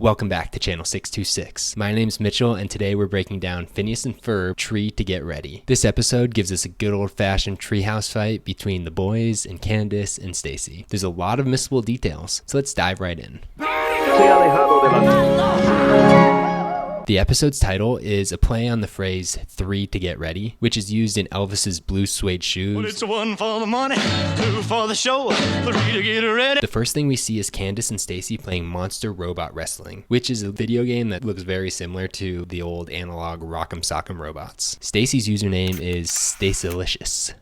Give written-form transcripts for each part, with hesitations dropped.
Welcome back to Channel 626. My name's Mitchell, and today we're breaking down Phineas and Ferb, Tree to Get Ready. This episode gives us a good old-fashioned treehouse fight between the boys and Candace and Stacy. There's a lot of missable details, so let's dive right in. The episode's title is a play on the phrase "three to get ready," which is used in Elvis's Blue Suede Shoes. Well, it's one for the money, two for the show, three to get ready. The first thing we see is Candace and Stacy playing Monster Robot Wrestling, which is a video game that looks very similar to the old analog Rock'em Sock'em robots. Stacy's username is Stacylicious.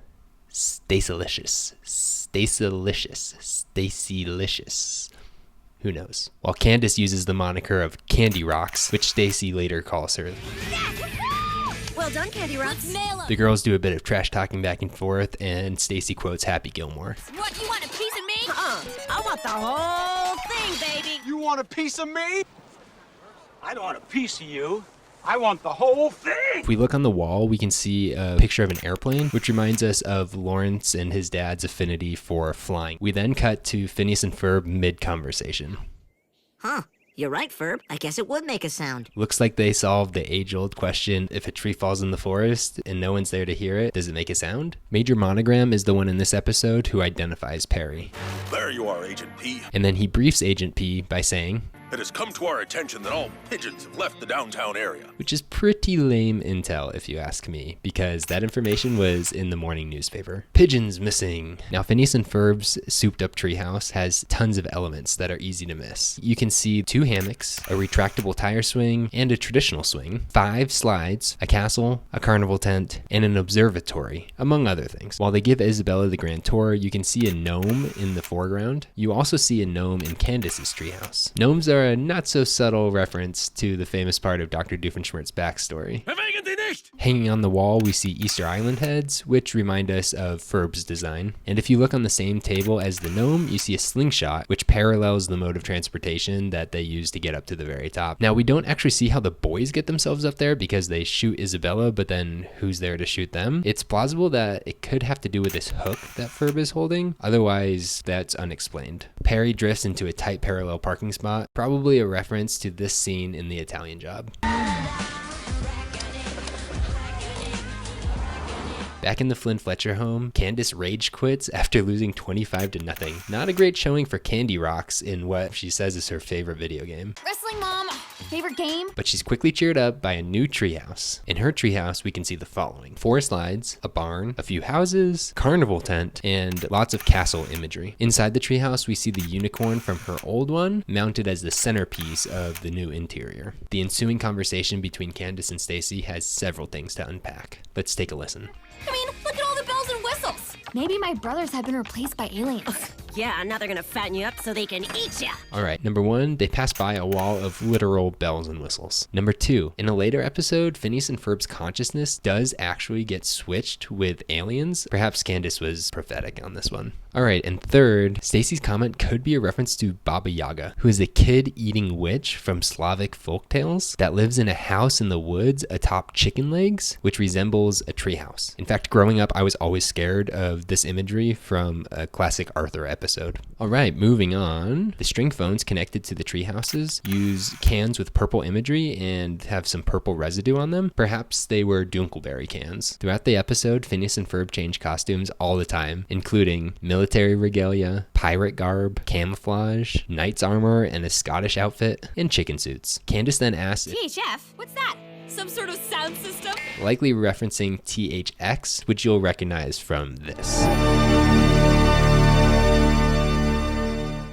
Stacylicious. Stacylicious. Stacylicious. Who knows? While Candace uses the moniker of Candy Rocks, which Stacy later calls her. Well done, Candy Rocks. The girls do a bit of trash talking back and forth, and Stacy quotes Happy Gilmore. What, you want a piece of me? I want the whole thing, baby. You want a piece of me? I don't want a piece of you. I want the whole thing. If we look on the wall, we can see a picture of an airplane, which reminds us of Lawrence and his dad's affinity for flying. We then cut to Phineas and Ferb mid-conversation. Huh. You're right, Ferb. I guess it would make a sound. Looks like they solved the age-old question, if a tree falls in the forest and no one's there to hear it, does it make a sound? Major Monogram is the one in this episode who identifies Perry. There you are, Agent P. And then he briefs Agent P by saying, It has come to our attention that all pigeons have left the downtown area. which is pretty lame intel if you ask me, because that information was in the morning newspaper. Pigeons missing. Now Phineas and Ferb's souped up treehouse has tons of elements that are easy to miss. You can see 2 hammocks, a retractable tire swing, and a traditional swing, 5 slides, a castle, a carnival tent, and an observatory, among other things. While they give Isabella the grand tour, you can see a gnome in the foreground. You also see a gnome in Candace's treehouse. Gnomes are a not so subtle reference to the famous part of Dr. Doofenshmirtz's backstory. Hanging on the wall, we see Easter Island heads, which remind us of Ferb's design. And if you look on the same table as the gnome, you see a slingshot, which parallels the mode of transportation that they use to get up to the very top. Now, we don't actually see how the boys get themselves up there because they shoot Isabella, but then who's there to shoot them? It's plausible that it could have to do with this hook that Ferb is holding. Otherwise, that's unexplained. Perry drifts into a tight parallel parking spot, probably a reference to this scene in The Italian Job. Back in the Flynn Fletcher home, Candace rage quits after losing 25-0. Not a great showing for Candy Rocks in what she says is her favorite video game. Wrestling, Mom. Favorite game? But she's quickly cheered up by a new treehouse. In her treehouse, we can see the following: 4 slides, a barn, a few houses, carnival tent, and lots of castle imagery. Inside the treehouse, we see the unicorn from her old one, mounted as the centerpiece of the new interior. The ensuing conversation between Candace and Stacy has several things to unpack. Let's take a listen. I mean, look at all the bells and whistles. Maybe my brothers have been replaced by aliens. Yeah, now they're gonna fatten you up so they can eat ya. All right, number 1, they pass by a wall of literal bells and whistles. Number 2, in a later episode, Phineas and Ferb's consciousness does actually get switched with aliens. Perhaps Candace was prophetic on this one. All right, and third, Stacy's comment could be a reference to Baba Yaga, who is a kid-eating witch from Slavic folktales that lives in a house in the woods atop chicken legs, which resembles a treehouse. In fact, growing up, I was always scared of this imagery from a classic Arthur episode. All right, moving on. The string phones connected to the tree houses use cans with purple imagery and have some purple residue on them. Perhaps they were Dunkelberry cans. Throughout the episode, Phineas and Ferb change costumes all the time, including military regalia, pirate garb, camouflage, knight's armor, and a Scottish outfit, and chicken suits. Candace then asks if THF? What's that? Some sort of sound system? likely referencing THX, which you'll recognize from this.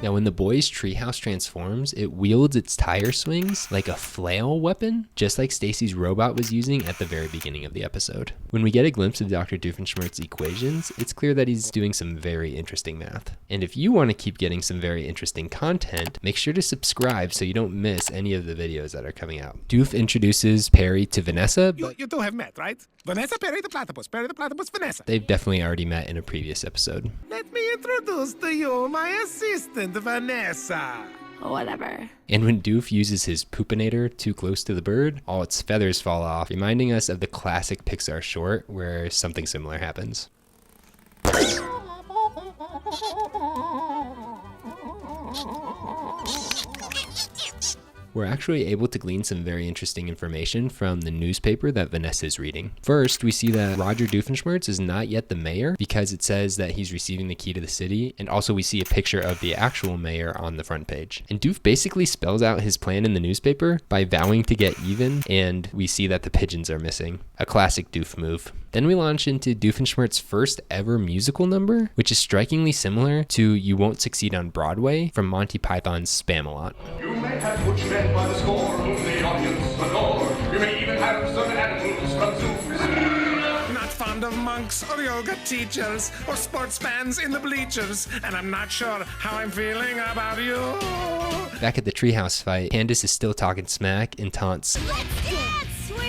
Now, when the boys' treehouse transforms, it wields its tire swings like a flail weapon, just like Stacy's robot was using at the very beginning of the episode. When we get a glimpse of Dr. Doofenshmirtz's equations, it's clear that he's doing some very interesting math. And if you want to keep getting some very interesting content, make sure to subscribe so you don't miss any of the videos that are coming out. Doof introduces Perry to Vanessa, but You two have met, right? Vanessa, Perry the platypus, Vanessa. they've definitely already met in a previous episode. Let me introduce to you my assistant, Vanessa. Whatever. And when Doof uses his poopinator too close to the bird, all its feathers fall off, reminding us of the classic Pixar short where something similar happens. we're actually able to glean some very interesting information from the newspaper that Vanessa is reading. First, we see that Roger Doofenshmirtz is not yet the mayor because it says that he's receiving the key to the city, and also we see a picture of the actual mayor on the front page. And Doof basically spells out his plan in the newspaper by vowing to get even, and we see that the pigeons are missing. A classic Doof move. Then we launch into Doofenshmirtz's first ever musical number, which is strikingly similar to You Won't Succeed on Broadway from Monty Python's Spam-A-Lot. You may have put men by the score, whom the audience adore. You may even have some animals from zoos. Not fond of monks or yoga teachers or sports fans in the bleachers, and I'm not sure how I'm feeling about you. Back at the Treehouse fight, Candace is still talking smack and taunts. Let's dance, sweeps!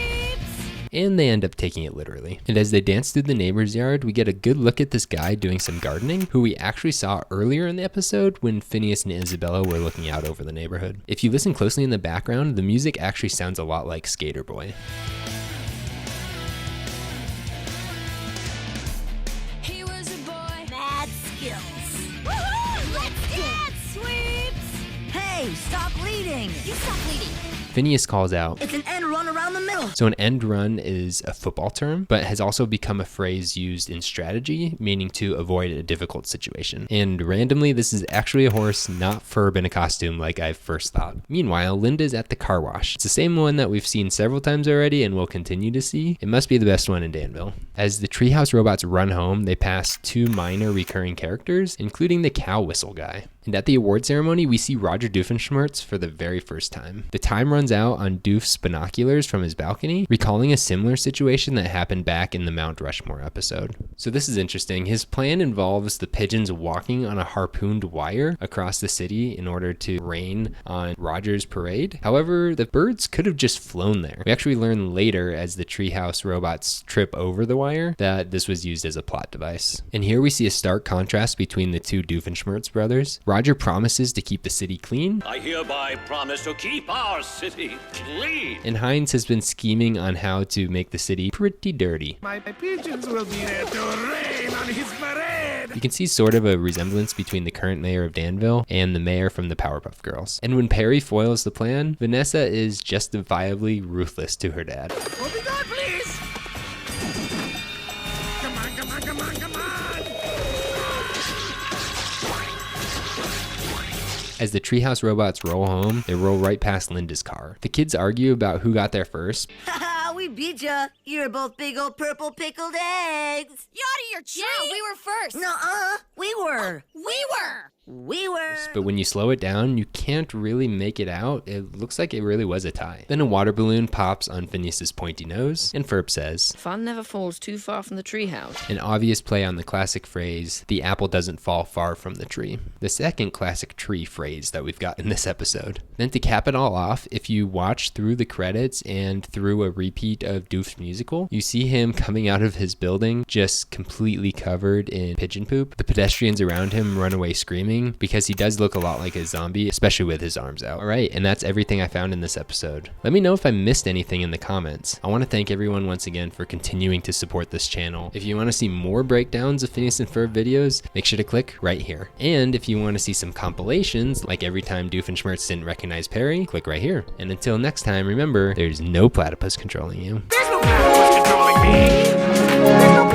And they end up taking it literally. And as they dance through the neighbor's yard, we get a good look at this guy doing some gardening, who we actually saw earlier in the episode when Phineas and Isabella were looking out over the neighborhood. If you listen closely in the background, the music actually sounds a lot like Skater Boy. He was a boy. Mad skills. Woohoo! Let's dance, sweeps! Hey, stop leading! You stop leading! Phineas calls out. It's an end run around the middle. So an end run is a football term, but has also become a phrase used in strategy, meaning to avoid a difficult situation. And randomly, this is actually a horse, not Ferb in a costume like I first thought. Meanwhile, Linda's at the car wash. It's the same one that we've seen several times already and will continue to see. It must be the best one in Danville. As the Treehouse robots run home, they pass two minor recurring characters, including the cow whistle guy. And at the award ceremony, we see Roger Doofenshmirtz for the very first time. The time runs out on Doof's binoculars from his balcony, recalling a similar situation that happened back in the Mount Rushmore episode. So this is interesting. His plan involves the pigeons walking on a harpooned wire across the city in order to rain on Roger's parade. However, the birds could have just flown there. We actually learn later as the Treehouse robots trip over the wire that this was used as a plot device. And here we see a stark contrast between the two Doofenshmirtz brothers. Roger promises to keep the city clean. I hereby promise to keep our city clean. And Hines has been scheming on how to make the city pretty dirty. My pigeons will be there to rain on his parade. You can see sort of a resemblance between the current mayor of Danville and the mayor from the Powerpuff Girls. And when Perry foils the plan, Vanessa is justifiably ruthless to her dad. Oh my God, please! Come on, come on, come on, come on! As the Treehouse robots roll home, they roll right past Linda's car. The kids argue about who got there first. Haha, we beat ya. You're both big old purple pickled eggs. You out of your tree? Yeah, we were first. Nuh-uh, we were. We were. We were. But when you slow it down, you can't really make it out. It looks like it really was a tie. Then a water balloon pops on Phineas's pointy nose, and Ferb says, "Fun never falls too far from the treehouse." An obvious play on the classic phrase, "The apple doesn't fall far from the tree." The second classic tree phrase that we've got in this episode. Then to cap it all off, if you watch through the credits and through a repeat of Doof's musical, you see him coming out of his building just completely covered in pigeon poop. The pedestrians around him run away screaming because he does look a lot like a zombie, especially with his arms out. Alright, and that's everything I found in this episode. Let me know if I missed anything in the comments. I want to thank everyone once again for continuing to support this channel. If you want to see more breakdowns of Phineas and Ferb videos, make sure to click right here. And if you want to see some compilations, like every time Doofenshmirtz didn't recognize Perry, click right here. And until next time, remember, there's no platypus controlling you. There's no platypus controlling me. There's no